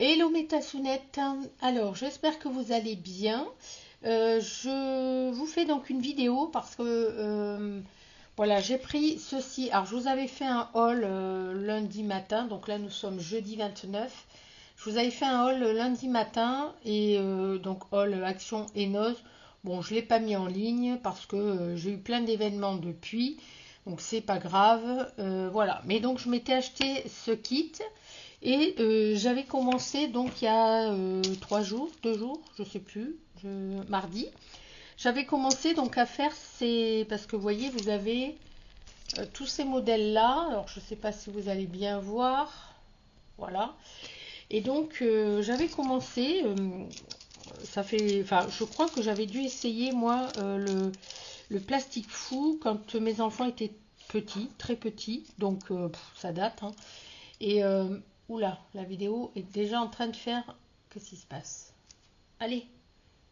Hello mes tassounettes, alors j'espère que vous allez bien. Je vous fais donc une vidéo parce que voilà, j'ai pris ceci. Alors je vous avais fait un haul lundi matin, donc là nous sommes jeudi 29. Je vous avais fait un haul lundi matin et donc haul Action Enoz. Bon, je ne l'ai pas mis en ligne parce que j'ai eu plein d'événements depuis, donc c'est pas grave. Voilà, mais donc je m'étais acheté ce kit. Et j'avais commencé donc il y a 3 jours, 2 jours, je sais plus, mardi. J'avais commencé donc à faire ces, parce que vous voyez, vous avez tous ces modèles-là. Alors je ne sais pas si vous allez bien voir, voilà. Et donc j'avais commencé, ça fait, enfin je crois que j'avais dû essayer moi le plastique fou quand mes enfants étaient petits, très petits, donc ça date, hein. Et oula, la vidéo est déjà en train de faire. Qu'est-ce qui se passe? Allez,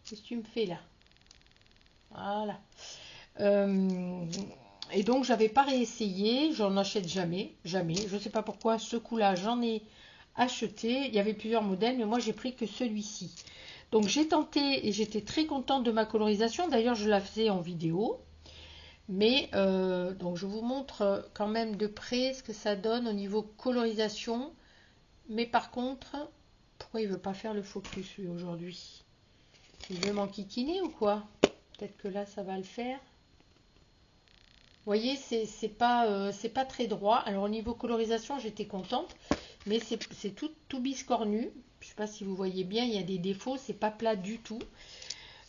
qu'est-ce que tu me fais là? Voilà. Euh, et donc j'avais pas réessayé, j'en achète jamais, jamais. Je sais pas pourquoi ce coup-là j'en ai acheté. Il y avait plusieurs modèles, mais moi j'ai pris que celui-ci. Donc j'ai tenté et j'étais très contente de ma colorisation. D'ailleurs je la faisais en vidéo. Mais donc je vous montre quand même de près ce que ça donne au niveau colorisation. Mais par contre, pourquoi il veut pas faire le focus lui aujourd'hui? Il veut m'enquiquiner ou quoi? Peut-être que là ça va le faire. Vous voyez, c'est pas très droit. Alors au niveau colorisation, j'étais contente, mais c'est tout biscornu. Je sais pas si vous voyez bien, il y a des défauts, c'est pas plat du tout.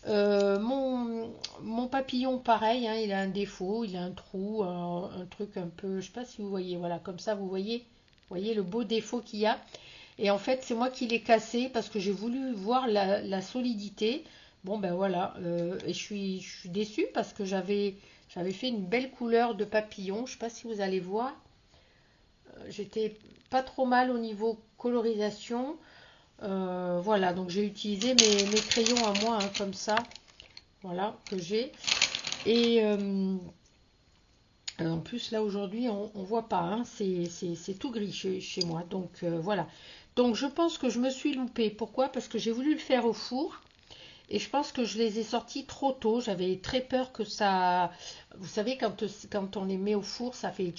Mon papillon, pareil, hein, il a un défaut, il a un trou, un truc un peu, je sais pas si vous voyez, voilà, comme ça, vous voyez le beau défaut qu'il y a. Et en fait, c'est moi qui l'ai cassé parce que j'ai voulu voir la solidité. Bon, ben voilà. Et je suis déçue parce que j'avais fait une belle couleur de papillon. Je ne sais pas si vous allez voir. J'étais pas trop mal au niveau colorisation. Voilà, donc j'ai utilisé mes crayons à moi, hein, comme ça. Voilà, que j'ai. Et en plus, là, aujourd'hui, on ne voit pas, hein, c'est tout gris chez moi. Donc, voilà. Donc, je pense que je me suis loupée. Pourquoi? Parce que j'ai voulu le faire au four. Et je pense que je les ai sortis trop tôt. J'avais très peur que ça... Vous savez, quand on les met au four, ça fait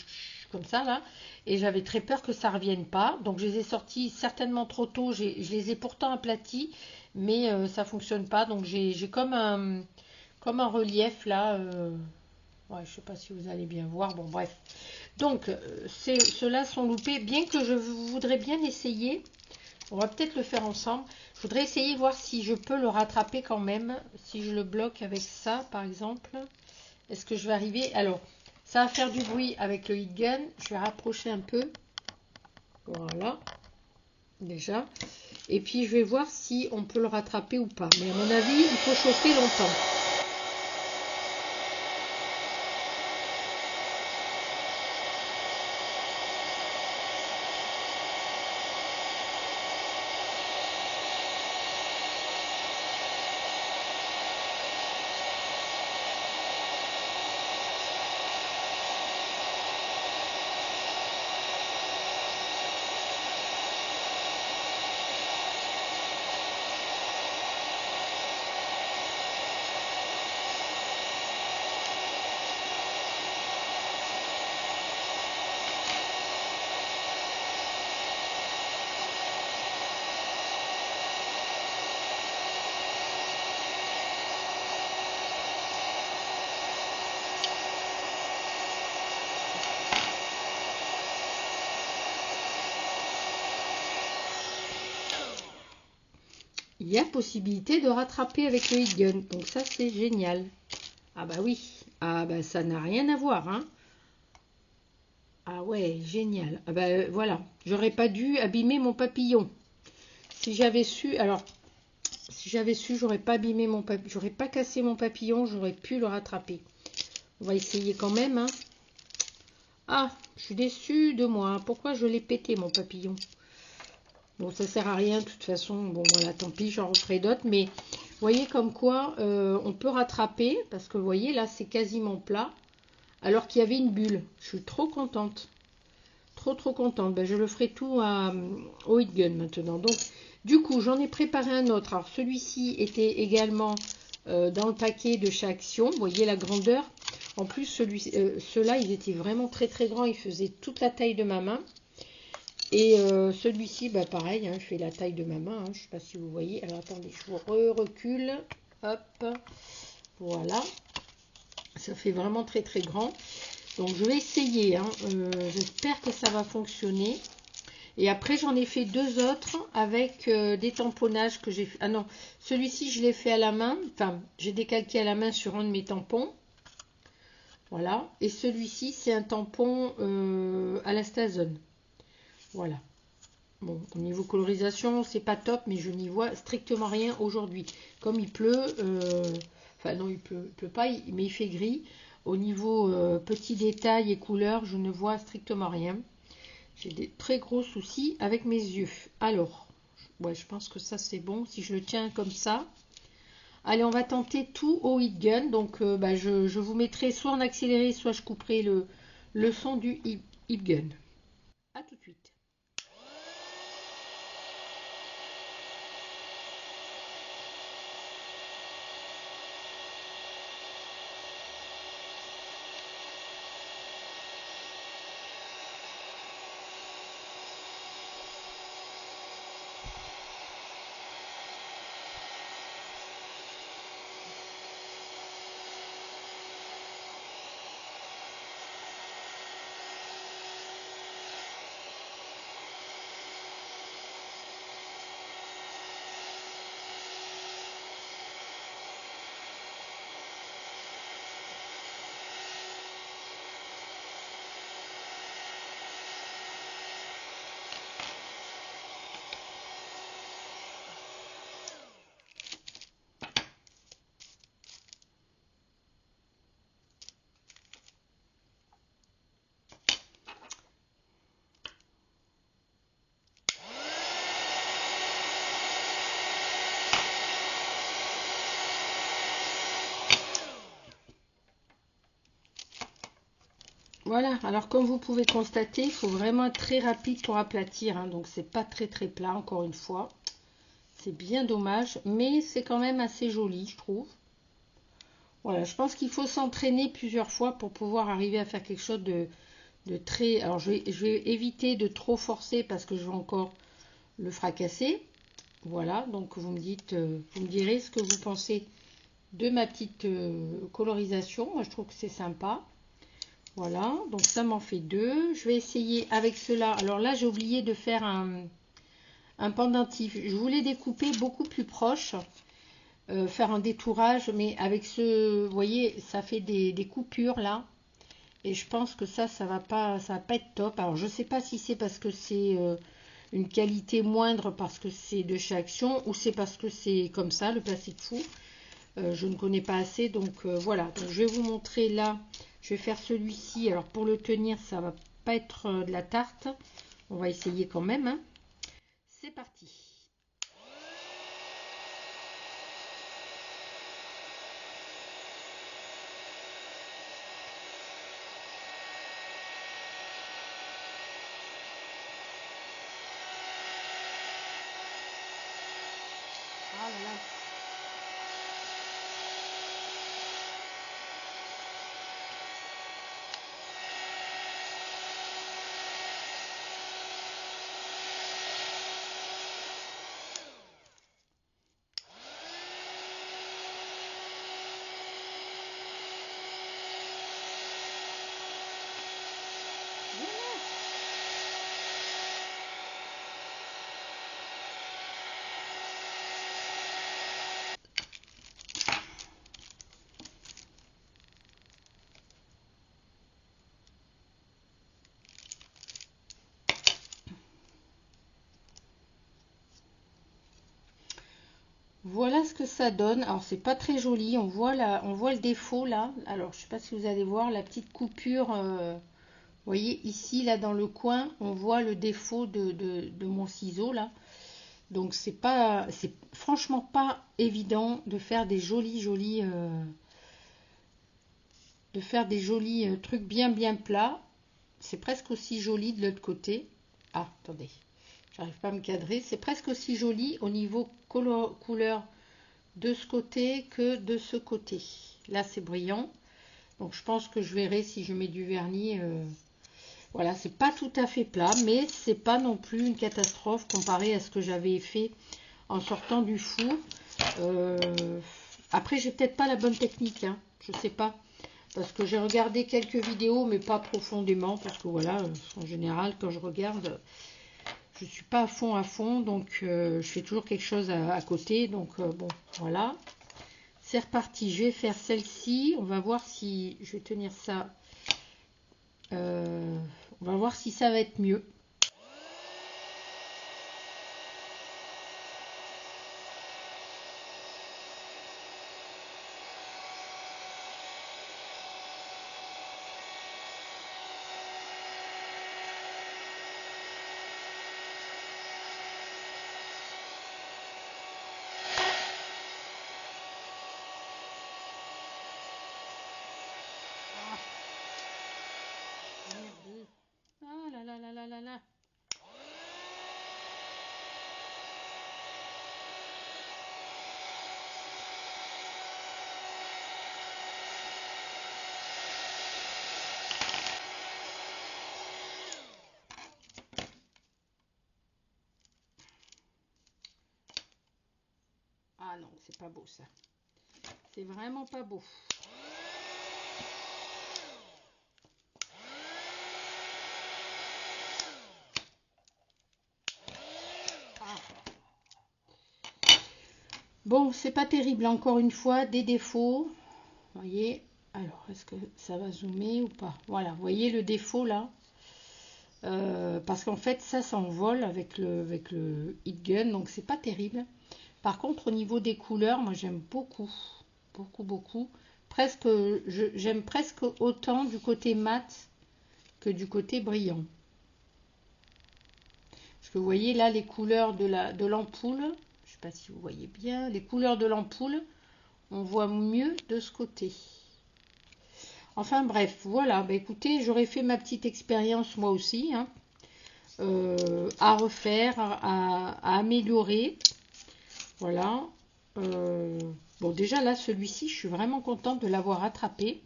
comme ça, là. Et j'avais très peur que ça ne revienne pas. Donc, je les ai sortis certainement trop tôt. Je les ai pourtant aplatis, mais ça ne fonctionne pas. Donc, j'ai comme un relief, là. Ouais, je ne sais pas si vous allez bien voir. Bon, bref. Donc, ceux-là sont loupés. Bien que je voudrais bien essayer, on va peut-être le faire ensemble. Je voudrais essayer voir si je peux le rattraper quand même. Si je le bloque avec ça, par exemple. Est-ce que je vais arriver? Alors, ça va faire du bruit avec le heat gun. Je vais rapprocher un peu. Voilà. Déjà. Et puis, je vais voir si on peut le rattraper ou pas. Mais à mon avis, il faut chauffer longtemps. Il y a possibilité de rattraper avec le heat gun. Donc ça, c'est génial. Ah bah oui. Ah bah ça n'a rien à voir, hein. Ah ouais, génial. Ah bah voilà. J'aurais pas dû abîmer mon papillon. Si j'avais su, alors, si j'avais su, j'aurais pas abîmé mon papillon. J'aurais pas cassé mon papillon, j'aurais pu le rattraper. On va essayer quand même, hein. Ah, je suis déçue de moi. Pourquoi je l'ai pété, mon papillon? Bon, ça sert à rien, de toute façon. Bon, voilà, tant pis, j'en referai d'autres. Mais vous voyez comme quoi on peut rattraper. Parce que vous voyez, là, c'est quasiment plat. Alors qu'il y avait une bulle. Je suis trop contente. Trop contente. Ben, je le ferai tout au heat gun maintenant. Donc, Du coup, j'en ai préparé un autre. Alors, celui-ci était également dans le paquet de chez Action. Vous voyez la grandeur. En plus, ceux-là, ils étaient vraiment très très grands. Ils faisaient toute la taille de ma main. Et celui-ci, bah, pareil, hein, il fait la taille de ma main. Hein, je ne sais pas si vous voyez. Alors, attendez, je vous recule. Hop. Voilà. Ça fait vraiment très très grand. Donc, je vais essayer. Hein. J'espère que ça va fonctionner. Et après, j'en ai fait deux autres avec des tamponnages que j'ai fait. Ah non, celui-ci, je l'ai fait à la main. Enfin, j'ai décalqué à la main sur un de mes tampons. Voilà. Et celui-ci, c'est un tampon à la Stazone. Voilà. Bon, au niveau colorisation, c'est pas top, mais je n'y vois strictement rien aujourd'hui. Comme il pleut, enfin non, il pleut pas, mais il fait gris. Au niveau petits détails et couleurs, je ne vois strictement rien. J'ai des très gros soucis avec mes yeux. Alors, ouais, je pense que ça c'est bon. Si je le tiens comme ça. Allez, on va tenter tout au heat gun. Donc, bah, je vous mettrai soit en accéléré, soit je couperai le son du heat gun. A tout de suite. Voilà, alors comme vous pouvez constater, il faut vraiment être très rapide pour aplatir, hein, donc c'est pas très très plat, encore une fois. C'est bien dommage, mais c'est quand même assez joli, je trouve. Voilà, je pense qu'il faut s'entraîner plusieurs fois pour pouvoir arriver à faire quelque chose de très... Alors je vais éviter de trop forcer parce que je vais encore le fracasser. Voilà, donc vous me direz ce que vous pensez de ma petite colorisation. Moi je trouve que c'est sympa. Voilà, donc ça m'en fait deux. Je vais essayer avec cela. Alors là, j'ai oublié de faire un pendentif. Je voulais découper beaucoup plus proche, faire un détourage, mais avec ce, vous voyez, ça fait des coupures là. Et je pense que ça va pas être top. Alors, je sais pas si c'est parce que c'est une qualité moindre parce que c'est de chez Action ou c'est parce que c'est comme ça, le plastique fou. Je ne connais pas assez, donc voilà. Donc, je vais vous montrer là. Je vais faire celui-ci. Alors pour le tenir, ça va pas être de la tarte. On va essayer quand même. Hein. C'est parti. Ah là là. Voilà ce que ça donne. Alors c'est pas très joli. On voit le défaut là. Alors je sais pas si vous allez voir la petite coupure. Vous voyez ici là dans le coin, on voit le défaut de mon ciseau là. Donc c'est franchement pas évident de faire des jolis trucs bien plats. C'est presque aussi joli de l'autre côté. Ah, attendez, J'arrive pas à me cadrer. C'est presque aussi joli au niveau couleur de ce côté que de ce côté. Là, c'est brillant. Donc, je pense que je verrai si je mets du vernis. Voilà, c'est pas tout à fait plat, mais c'est pas non plus une catastrophe comparé à ce que j'avais fait en sortant du four. Après, j'ai peut-être pas la bonne technique, hein, je sais pas. Parce que j'ai regardé quelques vidéos, mais pas profondément. Parce que voilà, en général, quand je regarde, je suis pas à fond. Donc, je fais toujours quelque chose à côté. Donc, bon, voilà. C'est reparti. Je vais faire celle-ci. On va voir si je vais tenir ça. On va voir si ça va être mieux. Ah là là là là là là. Ah non, c'est pas beau ça. C'est vraiment pas beau. Bon, c'est pas terrible, encore une fois, des défauts. Vous voyez, alors, est-ce que ça va zoomer ou pas? Voilà, vous voyez le défaut là. Parce qu'en fait, ça s'envole avec le heat gun, donc c'est pas terrible. Par contre, au niveau des couleurs, moi j'aime beaucoup, beaucoup, beaucoup. Presque, j'aime presque autant du côté mat que du côté brillant. Parce que vous voyez là les couleurs de l'ampoule, je sais pas si vous voyez bien, les couleurs de l'ampoule, on voit mieux de ce côté. Enfin bref, voilà, bah, écoutez, j'aurais fait ma petite expérience moi aussi, hein, à refaire, à améliorer. Voilà. Bon, déjà là, celui-ci, je suis vraiment contente de l'avoir attrapé.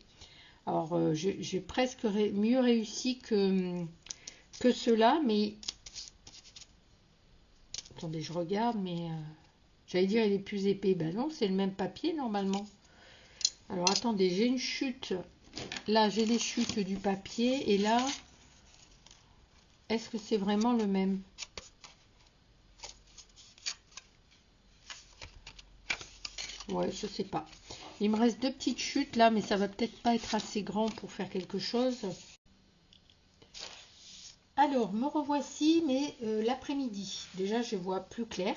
Alors, j'ai presque mieux réussi que ceux-là, mais... Attendez, je regarde, mais... j'allais dire, il est plus épais. Ben non, c'est le même papier, normalement. Alors, attendez, j'ai une chute. Là, j'ai les chutes du papier. Et là, est-ce que c'est vraiment le même? Ouais, je sais pas. Il me reste deux petites chutes là, mais ça va peut-être pas être assez grand pour faire quelque chose. Alors, me revoici, mais l'après-midi. Déjà, je vois plus clair.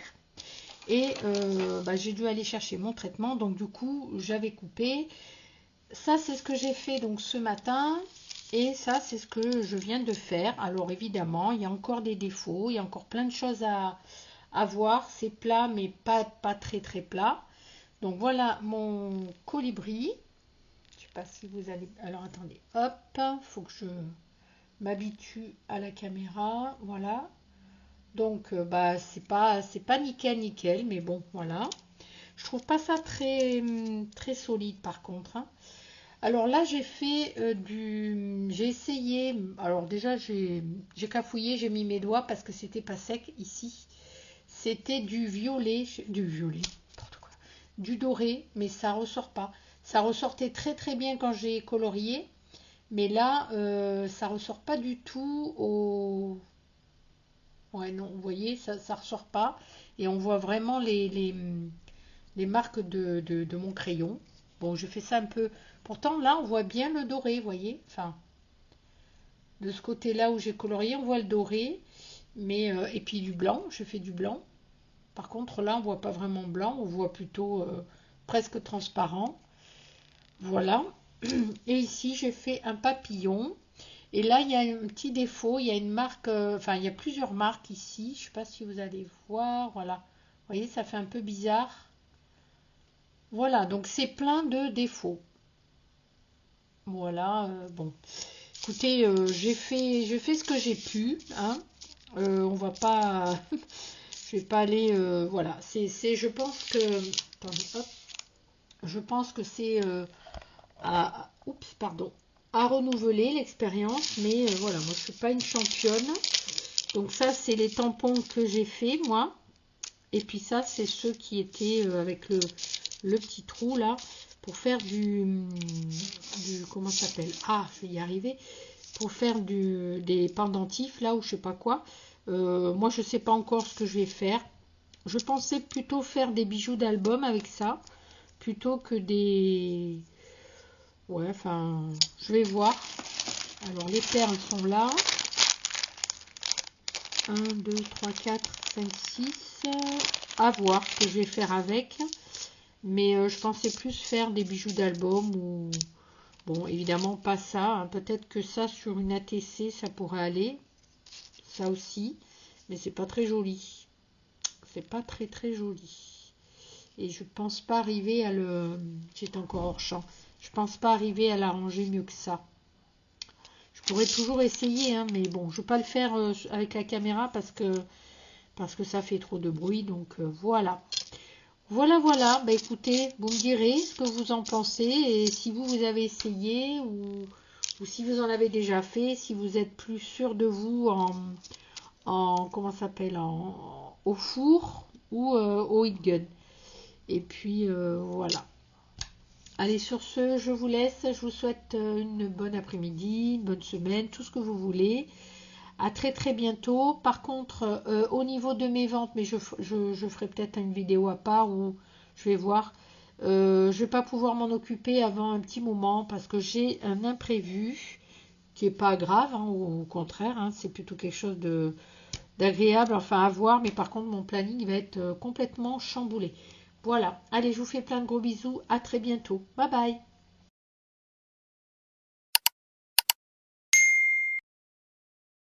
Et bah, j'ai dû aller chercher mon traitement. Donc, du coup, j'avais coupé. Ça, c'est ce que j'ai fait donc ce matin. Et ça, c'est ce que je viens de faire. Alors, évidemment, il y a encore des défauts. Il y a encore plein de choses à voir. C'est plat, mais pas très, très plat. Donc, voilà mon colibri. Je sais pas si vous allez... Alors, attendez. Hop, faut que je m'habitue à la caméra. Voilà. Donc, bah, c'est pas nickel, mais bon, voilà. Je trouve pas ça très solide, par contre, hein. Alors là, j'ai fait j'ai essayé... Alors déjà, j'ai cafouillé, j'ai mis mes doigts parce que c'était pas sec ici. C'était du violet, n'importe quoi. Du doré, mais ça ressort pas. Ça ressortait très très bien quand j'ai colorié. Mais là, ça ressort pas du tout au... Ouais, non, vous voyez, ça ressort pas. Et on voit vraiment les marques de mon crayon. Bon, je fais ça un peu... Pourtant, là, on voit bien le doré, vous voyez. Enfin, de ce côté-là où j'ai colorié, on voit le doré. Mais, et puis du blanc, je fais du blanc. Par contre, là, on voit pas vraiment blanc. On voit plutôt presque transparent. Voilà. Et ici, j'ai fait un papillon. Et là, il y a un petit défaut. Il y a une marque, enfin, il y a plusieurs marques ici. Je ne sais pas si vous allez voir. Voilà. Vous voyez, ça fait un peu bizarre. Voilà, donc c'est plein de défauts. Voilà, bon. Écoutez, j'ai fait ce que j'ai pu, hein. On va pas, je vais pas aller, voilà. Je pense que, attendez, hop, je pense que c'est oups, pardon, à renouveler l'expérience, mais voilà, moi je suis pas une championne. Donc ça, c'est les tampons que j'ai fait moi. Et puis ça, c'est ceux qui étaient avec le petit trou là, pour faire comment ça s'appelle? Ah, je vais y arriver. Pour faire des pendentifs là, ou je sais pas quoi. Moi, je sais pas encore ce que je vais faire. Je pensais plutôt faire des bijoux d'album avec ça, plutôt que des... Ouais, enfin, je vais voir. Alors, les perles sont là. 1, 2, 3, 4, 5, 6. À voir ce que je vais faire avec. Mais je pensais plus faire des bijoux d'album ou... Bon, évidemment pas ça. Hein. Peut-être que ça sur une ATC, ça pourrait aller. Ça aussi. Mais c'est pas très joli. C'est pas très très joli. Et je pense pas arriver à le... J'étais encore hors champ. Je pense pas arriver à l'arranger mieux que ça. Je pourrais toujours essayer, hein, mais bon, je ne vais pas le faire avec la caméra parce que ça fait trop de bruit. Donc voilà. Voilà. Bah, écoutez, vous me direz ce que vous en pensez et si vous avez essayé ou si vous en avez déjà fait, si vous êtes plus sûr de vous comment ça s'appelle, au four ou au heat gun. Et puis voilà. Allez, sur ce, je vous laisse. Je vous souhaite une bonne après-midi, une bonne semaine, tout ce que vous voulez. À très très bientôt. Par contre, au niveau de mes ventes, mais je ferai peut-être une vidéo à part où je vais voir. Je ne vais pas pouvoir m'en occuper avant un petit moment parce que j'ai un imprévu qui n'est pas grave, hein, au contraire, hein, c'est plutôt quelque chose d'agréable, enfin à voir, mais par contre mon planning va être complètement chamboulé. Voilà, allez, je vous fais plein de gros bisous, à très bientôt, bye bye.